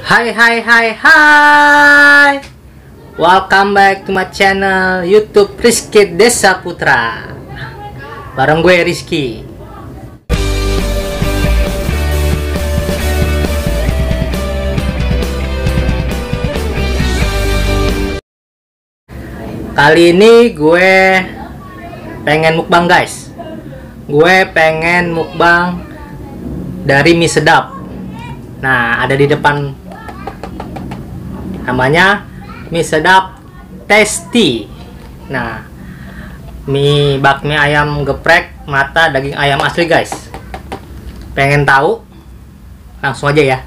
Hai hai hai hai. Welcome back to my channel YouTube Rizky Desa Putra. Bareng gue Rizky. Kali ini gue pengen mukbang guys. Gue pengen mukbang dari mie sedap. Nah, ada di depan, namanya mie sedap tasty. Nah, mie bakmi ayam geprek mata daging ayam asli guys. Pengen tahu? Langsung aja ya.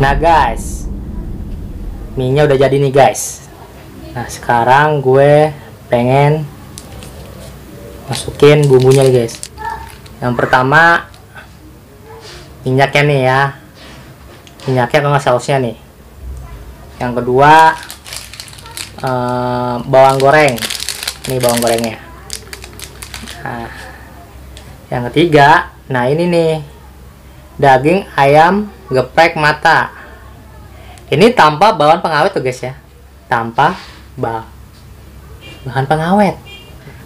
Nah guys, mie nya udah jadi nih guys. Nah, sekarang gue pengen masukin bumbunya nih guys. Yang pertama minyaknya nih ya, minyaknya kalau nggak sausnya nih. Yang kedua bawang goreng, ini bawang gorengnya. Nah, yang ketiga, nah ini nih daging ayam geprek mata. Ini tanpa bahan pengawet tuh guys ya, tanpa bahan pengawet.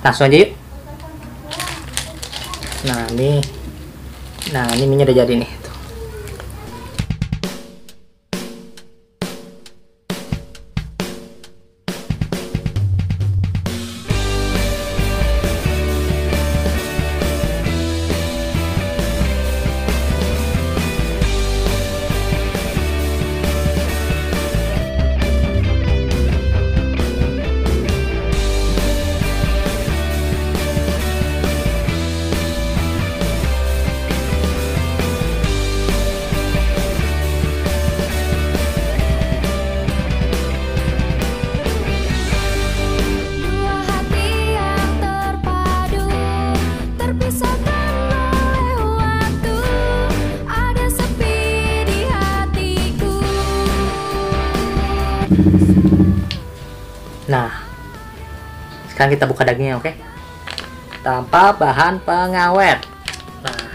Langsung aja yuk. Nah ini mie nya udah jadi nih. Nah, sekarang kita buka dagingnya, oke? Tanpa bahan pengawet. Nah,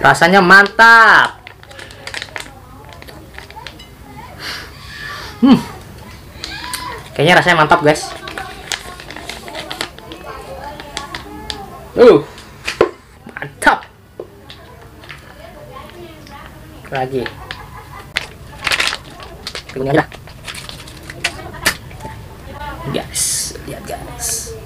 rasanya mantap. Kayaknya rasanya mantap guys. Mantap. Lagi. Ini aja. Guys, lihat guys.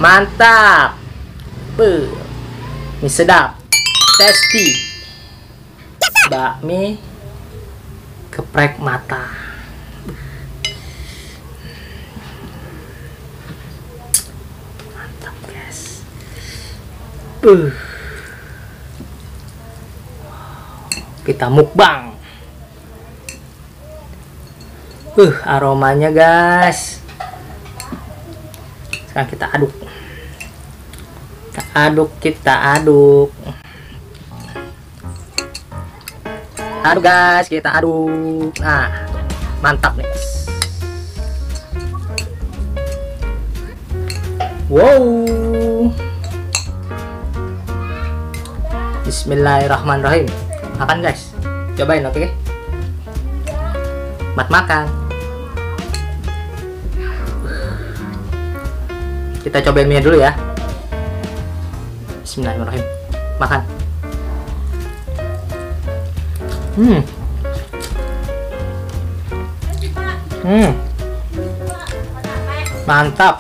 Mantap. Mie sedap, tasty, bakmi geprek mata. Mantap guys. Kita mukbang. Aromanya guys. Sekarang kita aduk. Kita aduk. Aduk guys, kita aduk. Nah, mantap nih. Wow. Bismillahirrahmanirrahim. Makan guys. Cobain, oke? Makan. Kita cobain mie dulu ya. Bismillahirrahmanirrahim. Makan. Hmm. Mantap.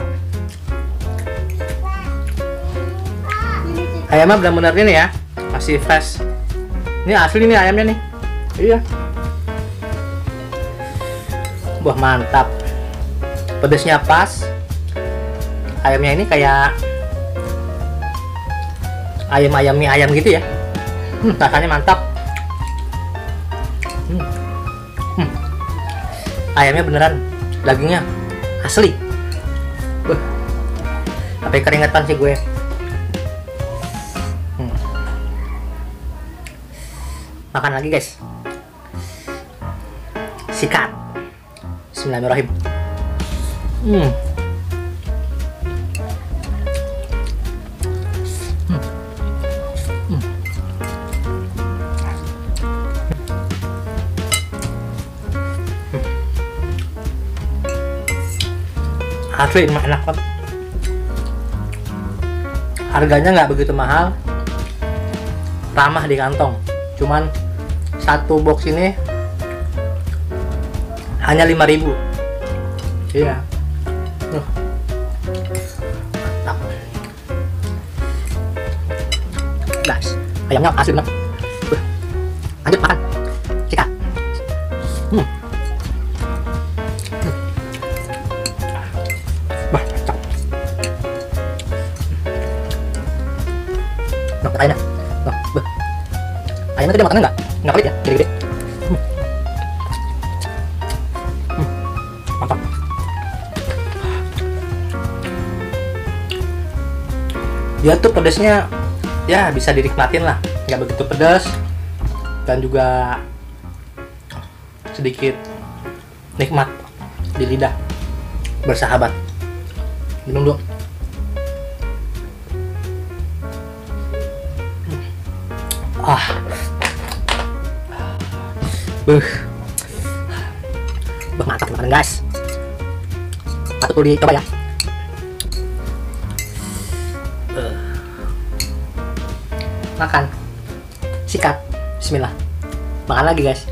Ayamnya benar-benar ini ya, masih fresh. Ini asli nih ayamnya nih. Iya. Wah, mantap. Pedasnya pas. Ayamnya ini kayak ayam mie ayam gitu ya. Rasanya mantap. Ayamnya beneran, dagingnya asli. Sampai keringetan sih gue. Makan lagi guys. Sikat. Bismillahirrahmanirrahim. Asli emang enak banget. Harganya nggak begitu mahal, ramah di kantong. Cuman satu box ini hanya 5.000. Iya. Mantap. Guys, ayamnya asli banget. Lanjut makan. Sikat. Wah, mantap. Nah, ayamnya. Nah, ayamnya tadi makannya nggak pelit ya, gede-gede. Mantap. Dia tuh pedasnya ya bisa dinikmatin lah, nggak begitu pedas dan juga sedikit nikmat di lidah, bersahabat. Minum dulu. Mantap teman guys. Patut dicoba ya. Makan. Sikat. Bismillah. Makan lagi guys.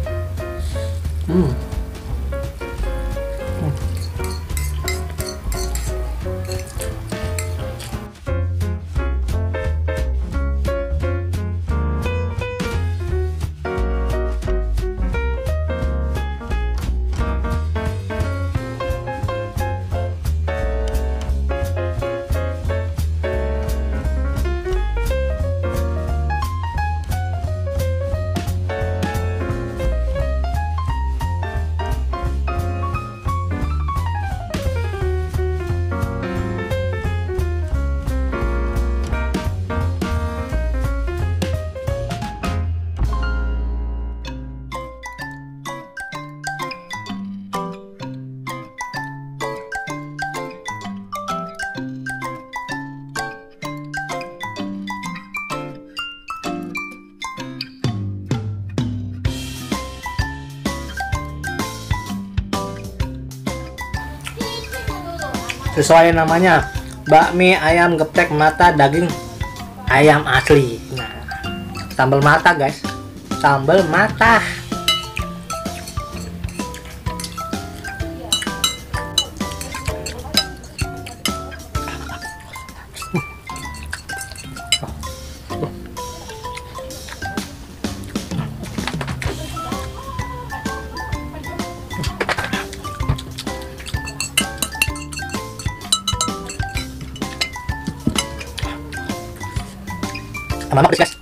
Sesuai namanya, bakmi ayam geprek mata daging ayam asli. Nah, sambal mata guys, sambal mata. Sama pedas guys.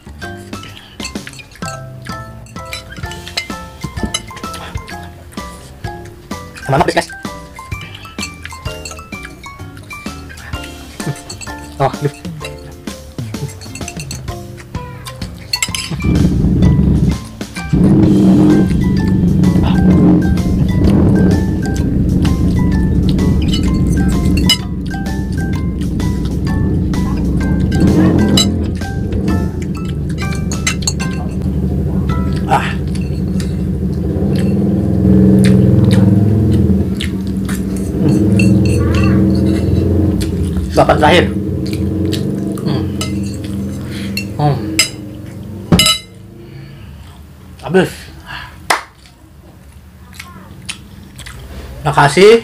Sama pedas guys. Oh, aduh. Suapan terakhir. Habis. Makasih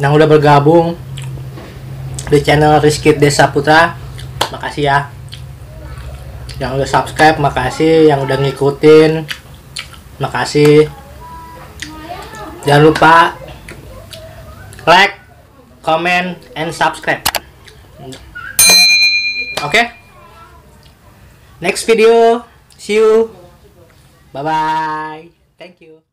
yang udah bergabung di channel Rizky Desa Putra. Makasih ya. Yang udah subscribe, makasih. Yang udah ngikutin, makasih. Jangan lupa like, comment, and subscribe. Oke? Next video. See you. Bye-bye. Thank you.